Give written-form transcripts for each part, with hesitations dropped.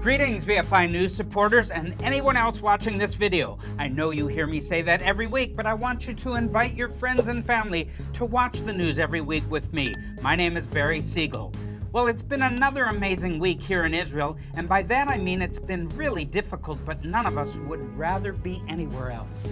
Greetings, VFI News supporters and anyone else watching this video. I know you hear me say that every week, but I want you to invite your friends and family to watch the news every week with me. My name is Barry Segal. Well, it's been another amazing week here in Israel, and by that I mean it's been really difficult, but none of us would rather be anywhere else.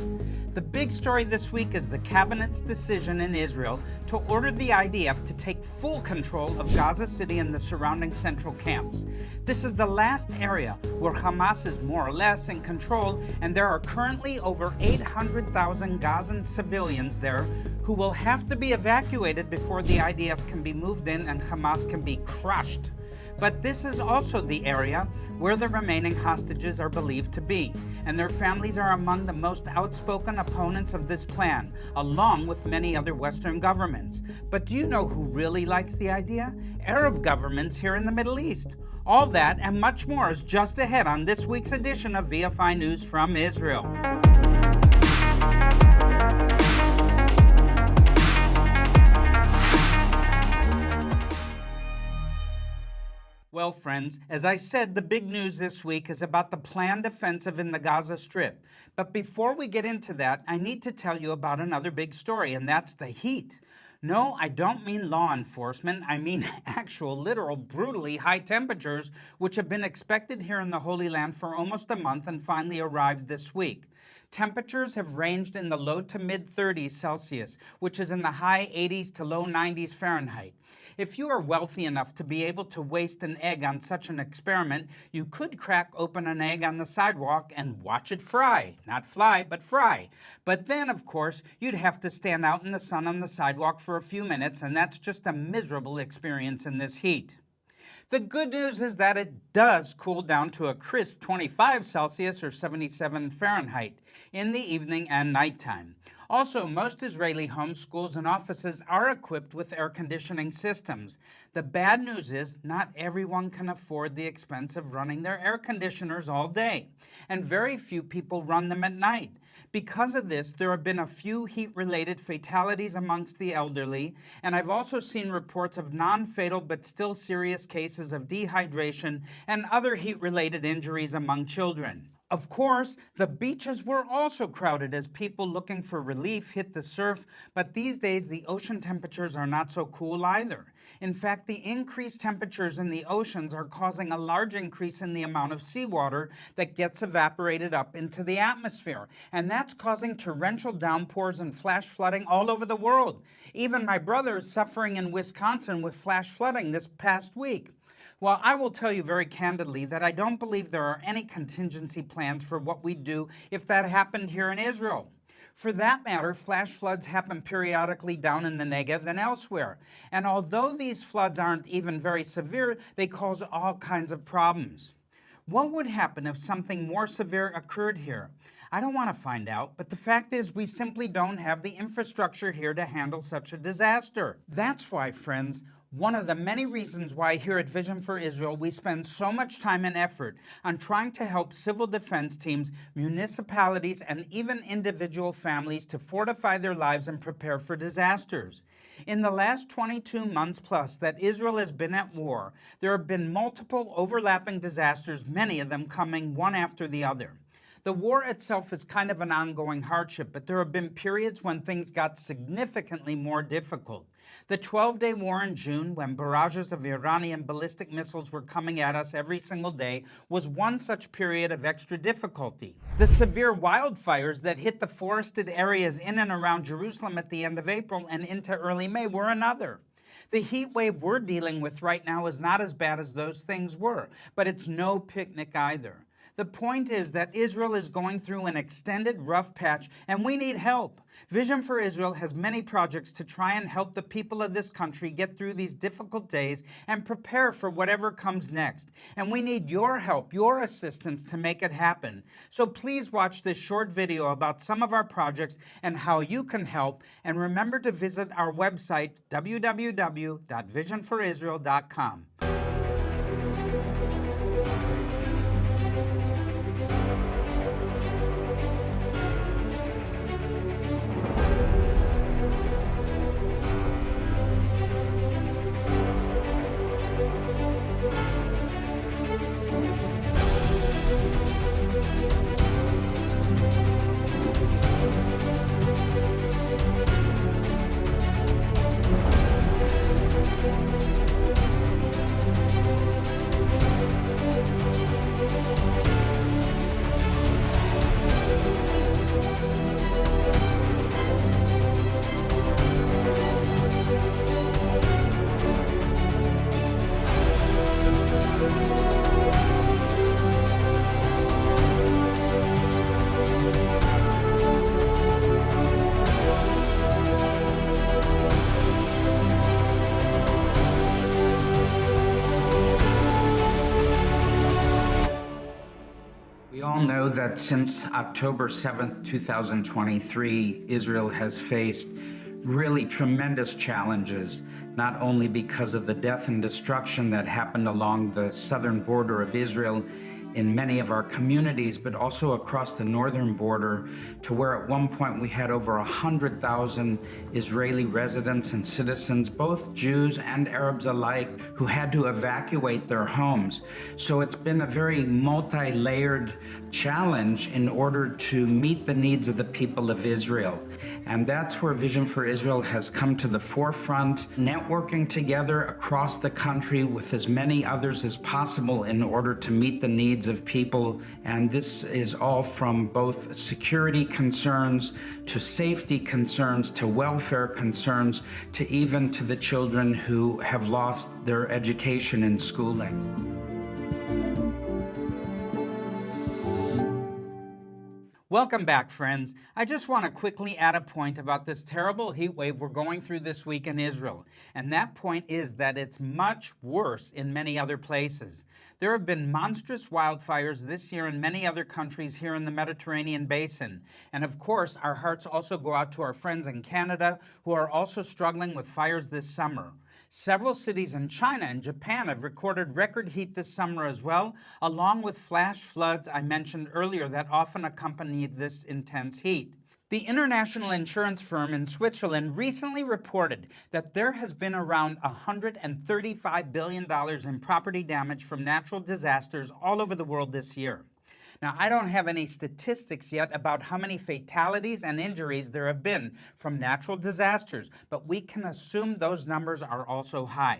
The big story this week is the cabinet's decision in Israel to order the IDF to take full control of Gaza City and the surrounding central camps. This is the last area where Hamas is more or less in control, and there are currently over 800,000 Gazan civilians there who will have to be evacuated before the IDF can be moved in and Hamas can be crushed. But this is also the area where the remaining hostages are believed to be, and their families are among the most outspoken opponents of this plan, along with many other Western governments. But do you know who really likes the idea? Arab governments here in the Middle East. All that and much more is just ahead on this week's edition of VFI News from Israel. Well, friends, as I said, the big news this week is about the planned offensive in the Gaza Strip. But before we get into that, I need to tell you about another big story, and that's the heat. No, I don't mean law enforcement. I mean actual, literal, brutally high temperatures, which have been expected here in the Holy Land for almost a month and finally arrived this week. Temperatures have ranged in the low to mid 30s Celsius, which is in the high 80s to low 90s Fahrenheit. If you are wealthy enough to be able to waste an egg on such an experiment, you could crack open an egg on the sidewalk and watch it fry. Not fly, but fry. But then, of course, you'd have to stand out in the sun on the sidewalk for a few minutes, and that's just a miserable experience in this heat. The good news is that it does cool down to a crisp 25 Celsius or 77 Fahrenheit in the evening and nighttime. Also, most Israeli homes, schools, and offices are equipped with air conditioning systems. The bad news is not everyone can afford the expense of running their air conditioners all day, and very few people run them at night. Because of this, there have been a few heat-related fatalities amongst the elderly, and I've also seen reports of non-fatal but still serious cases of dehydration and other heat-related injuries among children. Of course, the beaches were also crowded as people looking for relief hit the surf, but these days the ocean temperatures are not so cool either. In fact, the increased temperatures in the oceans are causing a large increase in the amount of seawater that gets evaporated up into the atmosphere, and that's causing torrential downpours and flash flooding all over the world. Even my brother is suffering in Wisconsin with flash flooding this past week. Well, I will tell you very candidly that I don't believe there are any contingency plans for what we'd do if that happened here in Israel. For that matter, flash floods happen periodically down in the Negev and elsewhere. And although these floods aren't even very severe, they cause all kinds of problems. What would happen if something more severe occurred here? I don't want to find out, but the fact is we simply don't have the infrastructure here to handle such a disaster. That's why, friends, one of the many reasons why here at Vision for Israel we spend so much time and effort on trying to help civil defense teams, municipalities, and even individual families to fortify their lives and prepare for disasters. In the last 22 months plus that Israel has been at war, there have been multiple overlapping disasters, many of them coming one after the other. The war itself is kind of an ongoing hardship, but there have been periods when things got significantly more difficult. The 12-day war in June, when barrages of Iranian ballistic missiles were coming at us every single day, was one such period of extra difficulty. The severe wildfires that hit the forested areas in and around Jerusalem at the end of April and into early May were another. The heat wave we're dealing with right now is not as bad as those things were, but it's no picnic either. The point is that Israel is going through an extended rough patch, and we need help. Vision for Israel has many projects to try and help the people of this country get through these difficult days and prepare for whatever comes next. And we need your help, your assistance to make it happen. So please watch this short video about some of our projects and how you can help. And remember to visit our website, www.visionforisrael.com. We all know that since October 7th, 2023, Israel has faced really tremendous challenges, not only because of the death and destruction that happened along the southern border of Israel in many of our communities, but also across the northern border, to where at one point we had over 100,000 Israeli residents and citizens, both Jews and Arabs alike, who had to evacuate their homes. So it's been a very multi-layered challenge in order to meet the needs of the people of Israel. And that's where Vision for Israel has come to the forefront, networking together across the country with as many others as possible in order to meet the needs of people. And this is all from both security concerns to safety concerns to welfare concerns to even to the children who have lost their education and schooling. Welcome back, friends. I just want to quickly add a point about this terrible heat wave we're going through this week in Israel. And that point is that it's much worse in many other places. There have been monstrous wildfires this year in many other countries here in the Mediterranean basin. And of course, our hearts also go out to our friends in Canada who are also struggling with fires this summer. Several cities in China and Japan have recorded record heat this summer as well, along with flash floods I mentioned earlier that often accompany this intense heat. The international insurance firm in Switzerland recently reported that there has been around $135 billion in property damage from natural disasters all over the world this year. Now, I don't have any statistics yet about how many fatalities and injuries there have been from natural disasters, but we can assume those numbers are also high.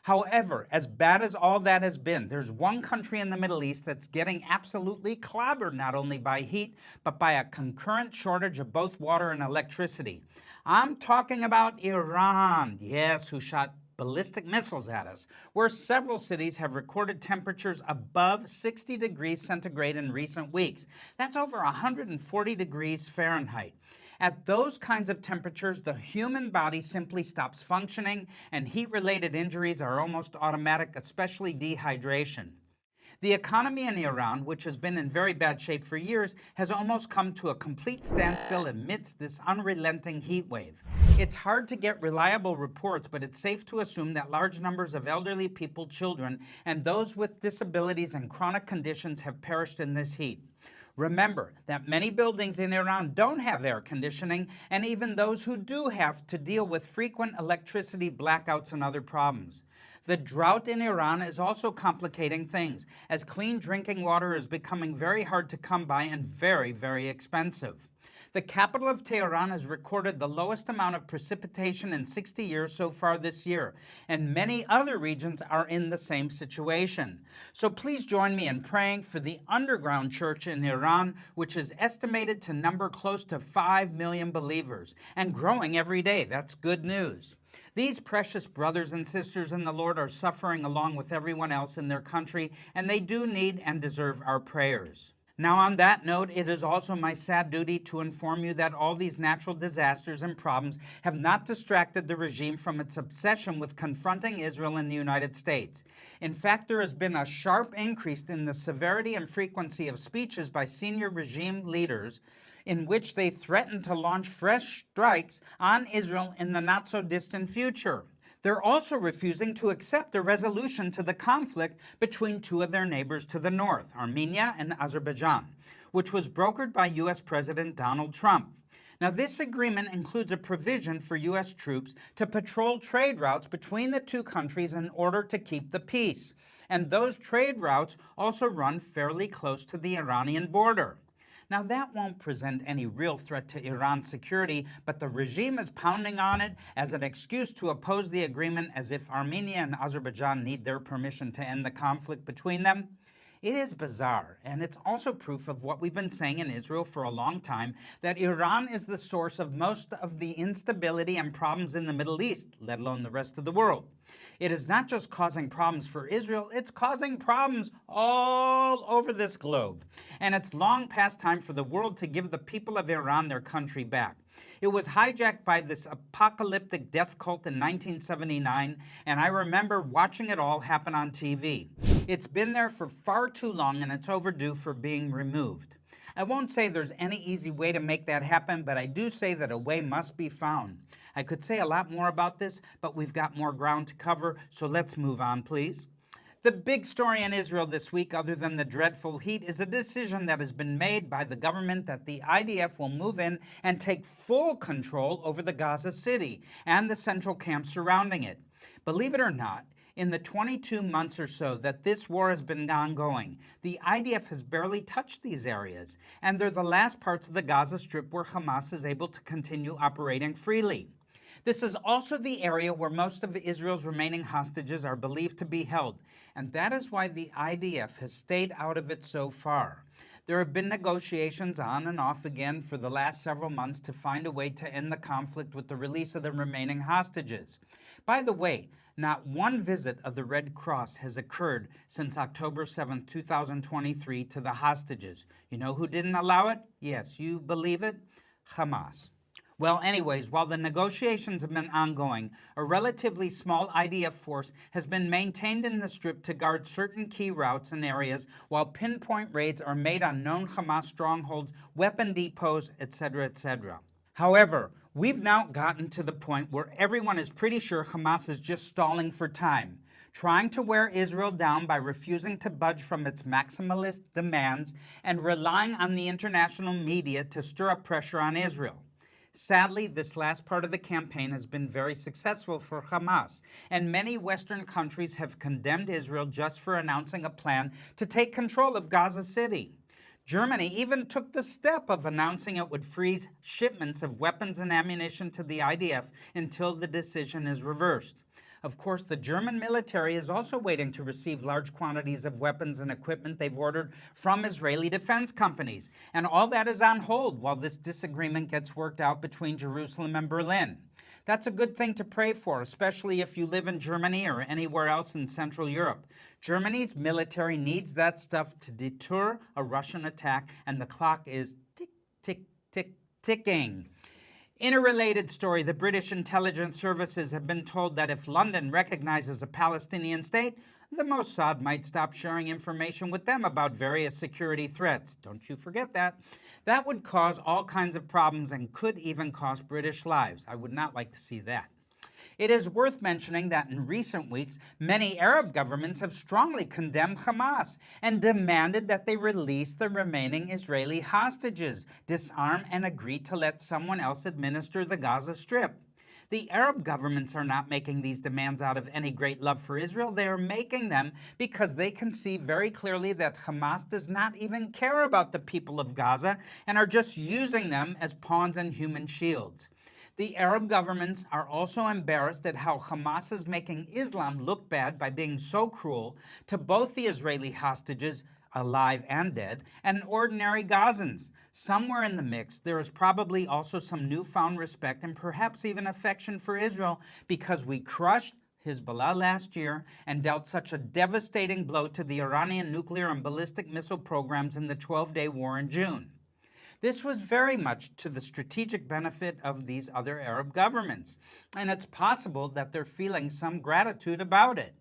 However, as bad as all that has been, there's one country in the Middle East that's getting absolutely clobbered not only by heat, but by a concurrent shortage of both water and electricity. I'm talking about Iran, yes, who shot ballistic missiles at us, where several cities have recorded temperatures above 60 degrees centigrade in recent weeks. That's over 140 degrees Fahrenheit. At those kinds of temperatures, the human body simply stops functioning, and heat-related injuries are almost automatic, especially dehydration. The economy in Iran, which has been in very bad shape for years, has almost come to a complete standstill amidst this unrelenting heat wave. It's hard to get reliable reports, but it's safe to assume that large numbers of elderly people, children, and those with disabilities and chronic conditions have perished in this heat. Remember that many buildings in Iran don't have air conditioning, and even those who do have to deal with frequent electricity blackouts and other problems. The drought in Iran is also complicating things, as clean drinking water is becoming very hard to come by and very, very expensive. The capital of Tehran has recorded the lowest amount of precipitation in 60 years so far this year, and many other regions are in the same situation. So please join me in praying for the underground church in Iran, which is estimated to number close to 5 million believers, and growing every day. That's good news. These precious brothers and sisters in the Lord are suffering along with everyone else in their country, and they do need and deserve our prayers. Now, on that note, it is also my sad duty to inform you that all these natural disasters and problems have not distracted the regime from its obsession with confronting Israel and the United States. In fact, there has been a sharp increase in the severity and frequency of speeches by senior regime leaders in which they threaten to launch fresh strikes on Israel in the not-so-distant future. They're also refusing to accept a resolution to the conflict between two of their neighbors to the north, Armenia and Azerbaijan, which was brokered by U.S. President Donald Trump. Now, this agreement includes a provision for U.S. troops to patrol trade routes between the two countries in order to keep the peace. And those trade routes also run fairly close to the Iranian border. Now, that won't present any real threat to Iran's security, but the regime is pounding on it as an excuse to oppose the agreement, as if Armenia and Azerbaijan need their permission to end the conflict between them. It is bizarre, and it's also proof of what we've been saying in Israel for a long time, that Iran is the source of most of the instability and problems in the Middle East, let alone the rest of the world. It is not just causing problems for Israel, it's causing problems all over this globe. And it's long past time for the world to give the people of Iran their country back. It was hijacked by this apocalyptic death cult in 1979, and I remember watching it all happen on TV. It's been there for far too long and it's overdue for being removed. I won't say there's any easy way to make that happen, but I do say that a way must be found. I could say a lot more about this, but we've got more ground to cover, so let's move on, please. The big story in Israel this week, other than the dreadful heat, is a decision that has been made by the government that the IDF will move in and take full control over the Gaza City and the central camp surrounding it. Believe it or not, in the 22 months or so that this war has been ongoing, the IDF has barely touched these areas, and they're the last parts of the Gaza Strip where Hamas is able to continue operating freely. This is also the area where most of Israel's remaining hostages are believed to be held, and that is why the IDF has stayed out of it so far. There have been negotiations on and off again for the last several months to find a way to end the conflict with the release of the remaining hostages. By the way, not one visit of the Red Cross has occurred since October 7, 2023 to the hostages. You know who didn't allow it? Yes, you believe it? Hamas. Well, anyways, while the negotiations have been ongoing, a relatively small IDF force has been maintained in the Strip to guard certain key routes and areas while pinpoint raids are made on known Hamas strongholds, weapon depots, etc., etc. However, we've now gotten to the point where everyone is pretty sure Hamas is just stalling for time, trying to wear Israel down by refusing to budge from its maximalist demands and relying on the international media to stir up pressure on Israel. Sadly, this last part of the campaign has been very successful for Hamas, and many Western countries have condemned Israel just for announcing a plan to take control of Gaza City. Germany even took the step of announcing it would freeze shipments of weapons and ammunition to the IDF until the decision is reversed. Of course, the German military is also waiting to receive large quantities of weapons and equipment they've ordered from Israeli defense companies. And all that is on hold while this disagreement gets worked out between Jerusalem and Berlin. That's a good thing to pray for, especially if you live in Germany or anywhere else in Central Europe. Germany's military needs that stuff to deter a Russian attack, and the clock is tick, tick, tick, ticking. In a related story, the British intelligence services have been told that if London recognizes a Palestinian state, the Mossad might stop sharing information with them about various security threats. Don't you forget that. That would cause all kinds of problems and could even cost British lives. I would not like to see that. It is worth mentioning that in recent weeks, many Arab governments have strongly condemned Hamas and demanded that they release the remaining Israeli hostages, disarm, and agree to let someone else administer the Gaza Strip. The Arab governments are not making these demands out of any great love for Israel. They are making them because they can see very clearly that Hamas does not even care about the people of Gaza and are just using them as pawns and human shields. The Arab governments are also embarrassed at how Hamas is making Islam look bad by being so cruel to both the Israeli hostages, alive and dead, and ordinary Gazans. Somewhere in the mix, there is probably also some newfound respect and perhaps even affection for Israel because we crushed Hezbollah last year and dealt such a devastating blow to the Iranian nuclear and ballistic missile programs in the 12-day war in June. This was very much to the strategic benefit of these other Arab governments, and it's possible that they're feeling some gratitude about it.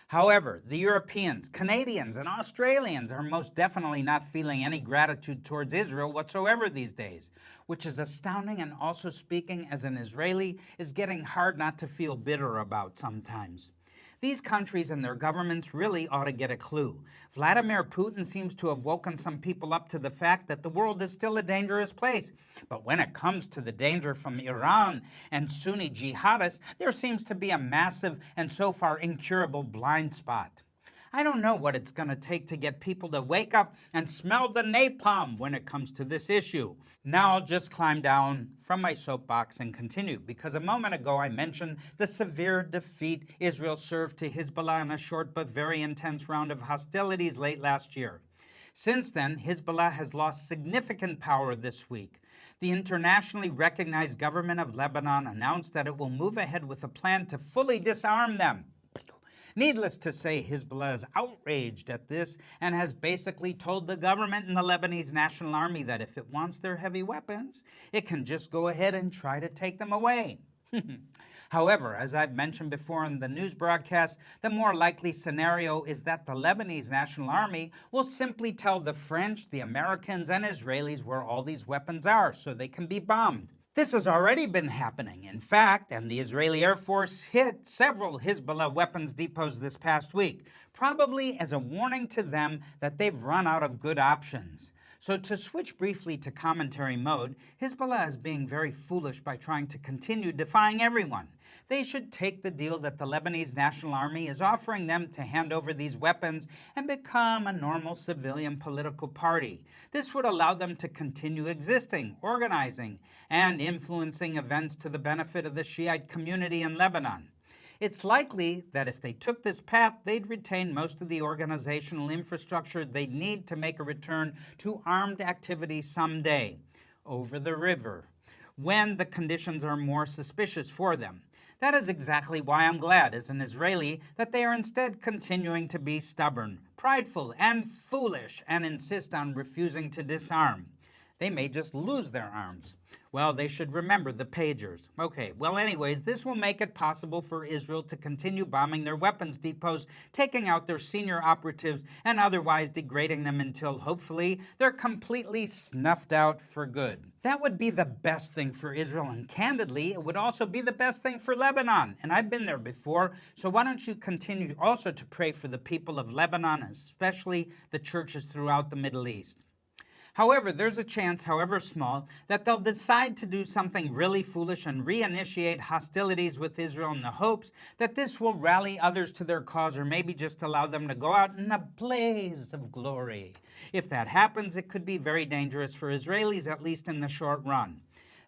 However, the Europeans, Canadians, and Australians are most definitely not feeling any gratitude towards Israel whatsoever these days, which is astounding, and also, speaking as an Israeli, is getting hard not to feel bitter about sometimes. These countries and their governments really ought to get a clue. Vladimir Putin seems to have woken some people up to the fact that the world is still a dangerous place. But when it comes to the danger from Iran and Sunni jihadists, there seems to be a massive and so far incurable blind spot. I don't know what it's going to take to get people to wake up and smell the napalm when it comes to this issue. Now I'll just climb down from my soapbox and continue, because a moment ago I mentioned the severe defeat Israel served to Hezbollah in a short but very intense round of hostilities late last year. Since then, Hezbollah has lost significant power this week. The internationally recognized government of Lebanon announced that it will move ahead with a plan to fully disarm them. Needless to say, Hezbollah is outraged at this and has basically told the government and the Lebanese National Army that if it wants their heavy weapons, it can just go ahead and try to take them away. However, as I've mentioned before in the news broadcast, the more likely scenario is that the Lebanese National Army will simply tell the French, the Americans, and Israelis where all these weapons are so they can be bombed. This has already been happening, in fact, and the Israeli Air Force hit several Hezbollah weapons depots this past week, probably as a warning to them that they've run out of good options. So to switch briefly to commentary mode, Hezbollah is being very foolish by trying to continue defying everyone. They should take the deal that the Lebanese National Army is offering them to hand over these weapons and become a normal civilian political party. This would allow them to continue existing, organizing, and influencing events to the benefit of the Shiite community in Lebanon. It's likely that if they took this path, they'd retain most of the organizational infrastructure they'd need to make a return to armed activity someday, over the river, when the conditions are more suspicious for them. That is exactly why I'm glad, as an Israeli, that they are instead continuing to be stubborn, prideful, and foolish, and insist on refusing to disarm. They may just lose their arms. Well, they should remember the pagers. Okay, well anyways, this will make it possible for Israel to continue bombing their weapons depots, taking out their senior operatives, and otherwise degrading them until, hopefully, they're completely snuffed out for good. That would be the best thing for Israel, and candidly, it would also be the best thing for Lebanon. And I've been there before, so why don't you continue also to pray for the people of Lebanon, especially the churches throughout the Middle East. However, there's a chance, however small, that they'll decide to do something really foolish and reinitiate hostilities with Israel in the hopes that this will rally others to their cause, or maybe just allow them to go out in a blaze of glory. If that happens, it could be very dangerous for Israelis, at least in the short run.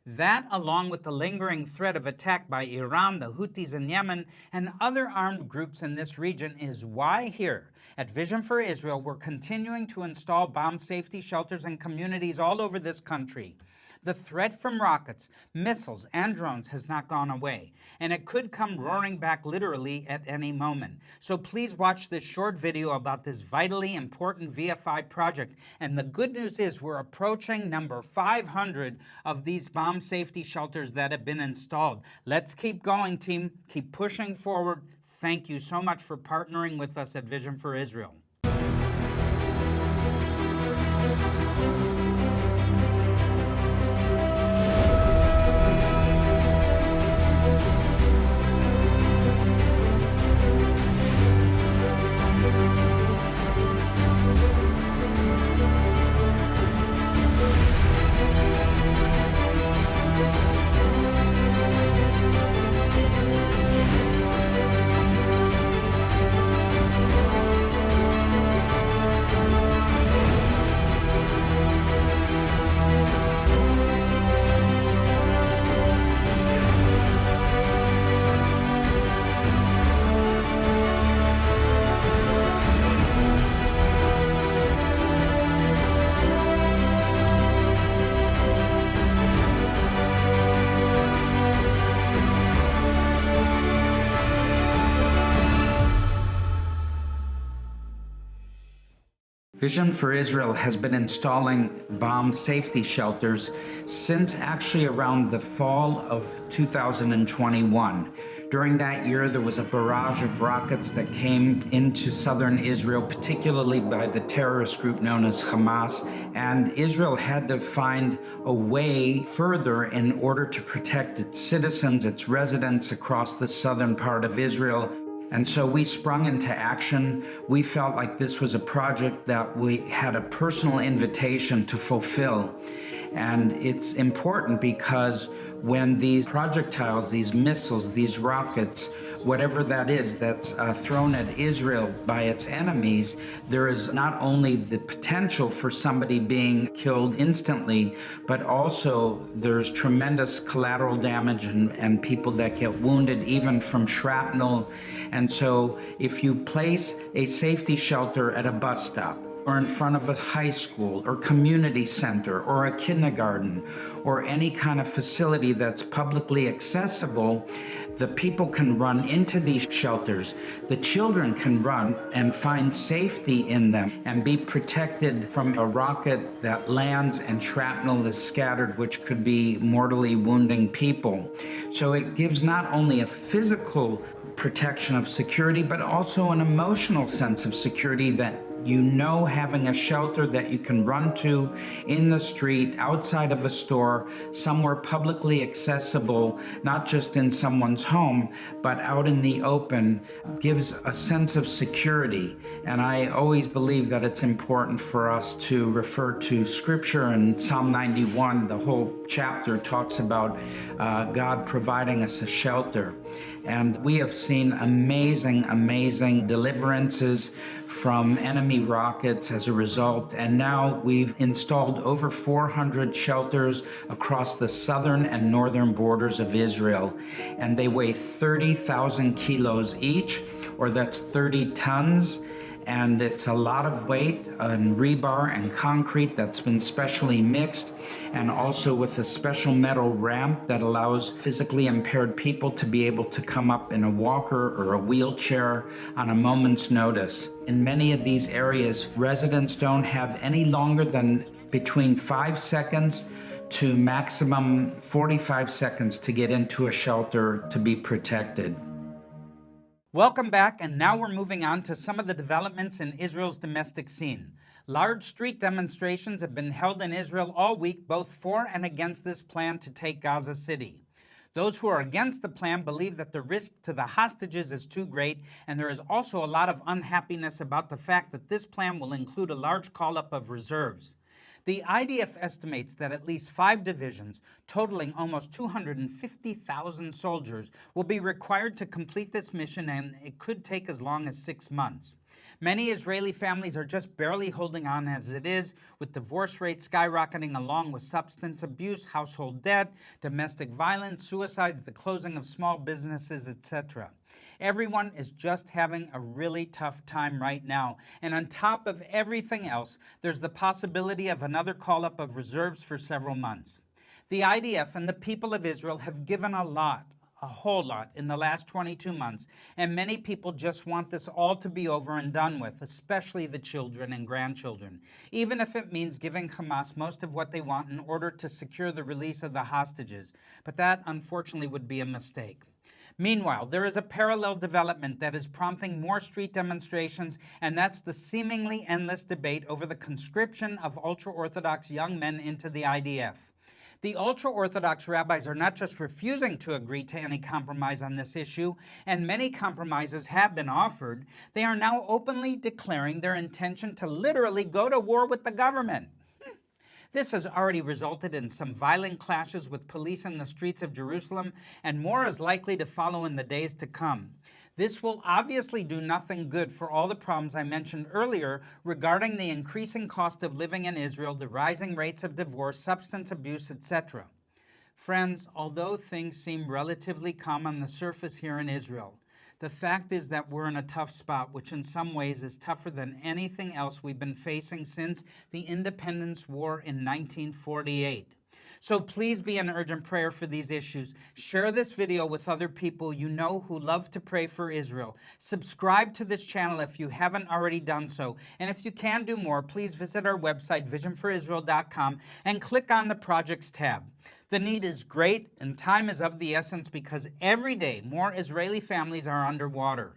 That, along with the lingering threat of attack by Iran, the Houthis in Yemen, and other armed groups in this region, is why here at Vision for Israel we're continuing to install bomb safety shelters in communities all over this country. The threat from rockets, missiles, and drones has not gone away, and it could come roaring back literally at any moment. So please watch this short video about this vitally important VFI project. And the good news is we're approaching number 500 of these bomb safety shelters that have been installed. Let's keep going, team. Keep pushing forward. Thank you so much for partnering with us at Vision for Israel. Vision for Israel has been installing bomb safety shelters since actually around the fall of 2021. During that year, there was a barrage of rockets that came into southern Israel, particularly by the terrorist group known as Hamas, and Israel had to find a way further in order to protect its citizens, its residents across the southern part of Israel. And so we sprung into action. We felt like this was a project that we had a personal invitation to fulfill. And it's important because when these projectiles, these missiles, these rockets, whatever that is that's thrown at Israel by its enemies, there is not only the potential for somebody being killed instantly, but also there's tremendous collateral damage and people that get wounded even from shrapnel. And so if you place a safety shelter at a bus stop, or in front of a high school or community center or a kindergarten or any kind of facility that's publicly accessible, the people can run into these shelters. The children can run and find safety in them and be protected from a rocket that lands and shrapnel is scattered, which could be mortally wounding people. So it gives not only a physical protection of security, but also an emotional sense of security that you know having a shelter that you can run to in the street, outside of a store, somewhere publicly accessible, not just in someone's home, but out in the open, gives a sense of security. And I always believe that it's important for us to refer to Scripture. In Psalm 91, the whole chapter talks about God providing us a shelter. And we have seen amazing deliverances from enemy rockets as a result. And now we've installed over 400 shelters across the southern and northern borders of Israel. And they weigh 30,000 kilos each, or that's 30 tons. And it's a lot of weight on rebar and concrete that's been specially mixed, and also with a special metal ramp that allows physically impaired people to be able to come up in a walker or a wheelchair on a moment's notice. In many of these areas, residents don't have any longer than between 5 seconds to maximum 45 seconds to get into a shelter to be protected. Welcome back, and now we're moving on to some of the developments in Israel's domestic scene. Large street demonstrations have been held in Israel all week, both for and against this plan to take Gaza City. Those who are against the plan believe that the risk to the hostages is too great, and there is also a lot of unhappiness about the fact that this plan will include a large call-up of reserves. The IDF estimates that at least 5 divisions, totaling almost 250,000 soldiers, will be required to complete this mission, and it could take as long as 6 months. Many Israeli families are just barely holding on as it is, with divorce rates skyrocketing along with substance abuse, household debt, domestic violence, suicides, the closing of small businesses, etc. Everyone is just having a really tough time right now. And on top of everything else, there's the possibility of another call-up of reserves for several months. The IDF and the people of Israel have given a whole lot in the last 22 months, and many people just want this all to be over and done with, especially the children and grandchildren, even if it means giving Hamas most of what they want in order to secure the release of the hostages. But that, unfortunately, would be a mistake. Meanwhile, there is a parallel development that is prompting more street demonstrations, and that's the seemingly endless debate over the conscription of ultra-Orthodox young men into the IDF. The ultra-Orthodox rabbis are not just refusing to agree to any compromise on this issue, and many compromises have been offered. They are now openly declaring their intention to literally go to war with the government. This has already resulted in some violent clashes with police in the streets of Jerusalem, and more is likely to follow in the days to come. This will obviously do nothing good for all the problems I mentioned earlier regarding the increasing cost of living in Israel, the rising rates of divorce, substance abuse, etc. Friends, although things seem relatively calm on the surface here in Israel, the fact is that we're in a tough spot, which in some ways is tougher than anything else we've been facing since the Independence War in 1948. So please be in urgent prayer for these issues. Share this video with other people you know who love to pray for Israel. Subscribe to this channel if you haven't already done so. And if you can do more, please visit our website, visionforisrael.com, and click on the Projects tab. The need is great, and time is of the essence because every day more Israeli families are underwater.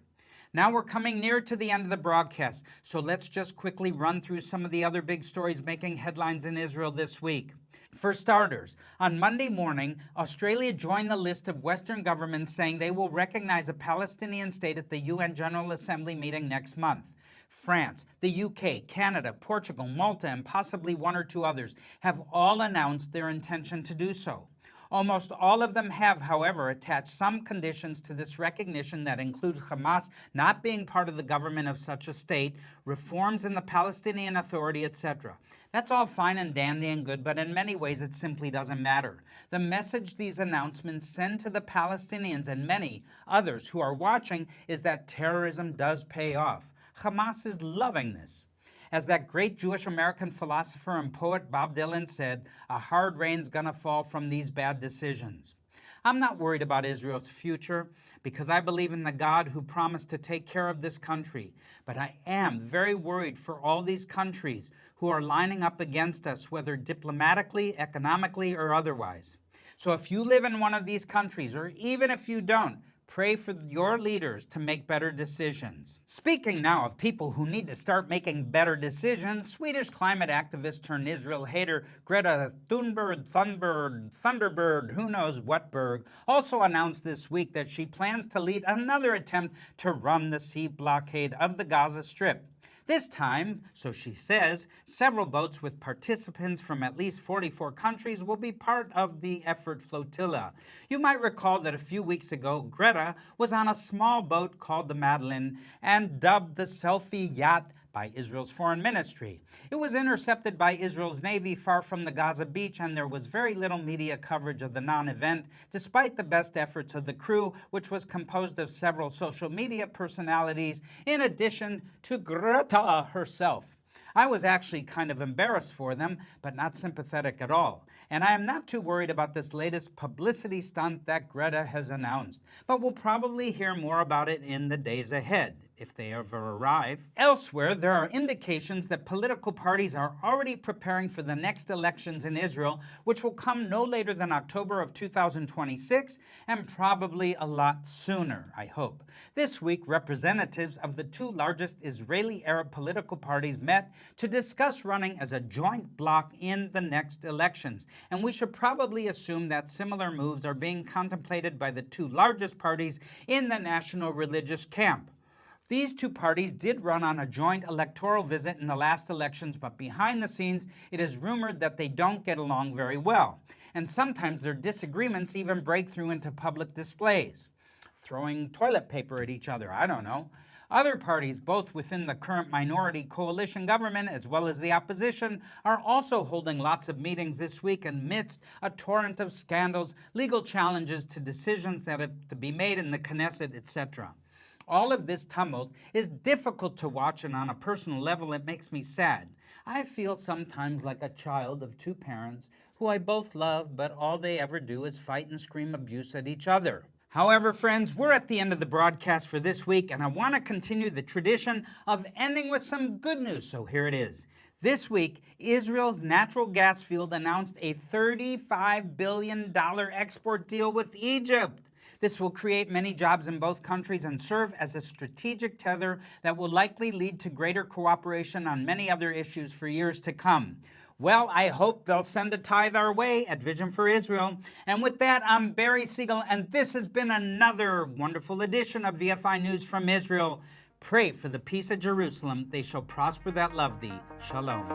Now we're coming near to the end of the broadcast, so let's just quickly run through some of the other big stories making headlines in Israel this week. For starters, on Monday morning, Australia joined the list of Western governments saying they will recognize a Palestinian state at the UN General Assembly meeting next month. France, the UK, Canada, Portugal, Malta, and possibly 1 or 2 others have all announced their intention to do so. Almost all of them have, however, attached some conditions to this recognition that include Hamas not being part of the government of such a state, reforms in the Palestinian Authority, etc. That's all fine and dandy and good, but in many ways it simply doesn't matter. The message these announcements send to the Palestinians and many others who are watching is that terrorism does pay off. Hamas is loving this. As that great Jewish American philosopher and poet Bob Dylan said, a hard rain's gonna fall from these bad decisions. I'm not worried about Israel's future because I believe in the God who promised to take care of this country. But I am very worried for all these countries who are lining up against us, whether diplomatically, economically, or otherwise. So if you live in one of these countries, or even if you don't, pray for your leaders to make better decisions. Speaking now of people who need to start making better decisions, Swedish climate activist turned Israel hater Greta Thunberg, who knows what berg, also announced this week that she plans to lead another attempt to run the sea blockade of the Gaza Strip. This time, so she says, several boats with participants from at least 44 countries will be part of the effort flotilla. You might recall that a few weeks ago, Greta was on a small boat called the Madeleine and dubbed the selfie yacht by Israel's foreign ministry. It was intercepted by Israel's Navy far from the Gaza beach, and there was very little media coverage of the non-event, despite the best efforts of the crew, which was composed of several social media personalities, in addition to Greta herself. I was actually kind of embarrassed for them, but not sympathetic at all. And I am not too worried about this latest publicity stunt that Greta has announced, but we'll probably hear more about it in the days ahead, if they ever arrive. Elsewhere, there are indications that political parties are already preparing for the next elections in Israel, which will come no later than October of 2026, and probably a lot sooner, I hope. This week, representatives of the two largest Israeli Arab political parties met to discuss running as a joint bloc in the next elections, and we should probably assume that similar moves are being contemplated by the two largest parties in the national religious camp. These two parties did run on a joint electoral visit in the last elections, but behind the scenes, it is rumored that they don't get along very well. And sometimes their disagreements even break through into public displays. Throwing toilet paper at each other, I don't know. Other parties, both within the current minority coalition government as well as the opposition, are also holding lots of meetings this week amidst a torrent of scandals, legal challenges to decisions that have to be made in the Knesset, etc. All of this tumult is difficult to watch, and on a personal level, it makes me sad. I feel sometimes like a child of two parents who I both love, but all they ever do is fight and scream abuse at each other. However, friends, we're at the end of the broadcast for this week, and I want to continue the tradition of ending with some good news, so here it is. This week, Israel's natural gas field announced a $35 billion export deal with Egypt. This will create many jobs in both countries and serve as a strategic tether that will likely lead to greater cooperation on many other issues for years to come. Well, I hope they'll send a tithe our way at Vision for Israel. And with that, I'm Barry Segal, and this has been another wonderful edition of VFI News from Israel. Pray for the peace of Jerusalem. They shall prosper that love thee. Shalom.